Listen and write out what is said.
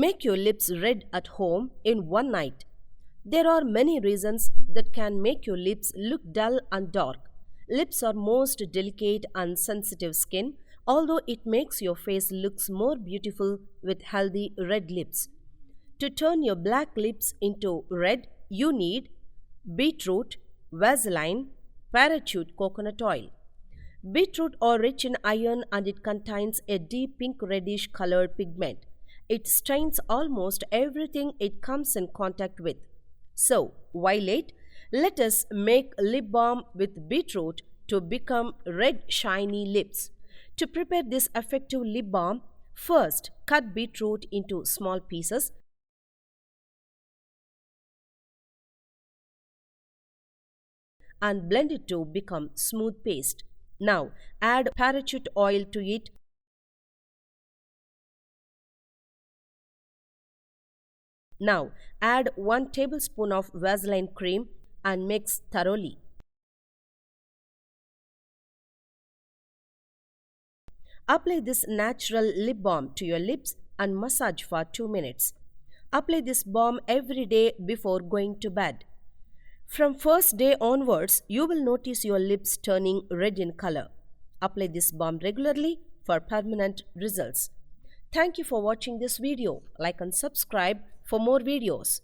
Make your lips red at home in one night. There are many reasons that can make your lips look dull and dark. Lips are most delicate and sensitive skin, although it makes your face looks more beautiful with healthy red lips. To turn your black lips into red, you need beetroot, vaseline, parachute coconut oil. Beetroot are rich in iron and it contains a deep pink reddish colored pigment. It stains almost everything it comes in contact with. So, why late? Let us make lip balm with beetroot to become red shiny lips. To prepare this effective lip balm, first cut beetroot into small pieces. And blend it to become smooth paste. Now add parachute oil to it. Now add 1 tablespoon of Vaseline cream and mix thoroughly. Apply this natural lip balm to your lips and massage for 2 minutes. Apply this balm every day before going to bed. From first day onwards, you will notice your lips turning red in color. Apply this balm regularly for permanent results. Thank you for watching this video. Like and subscribe for more videos.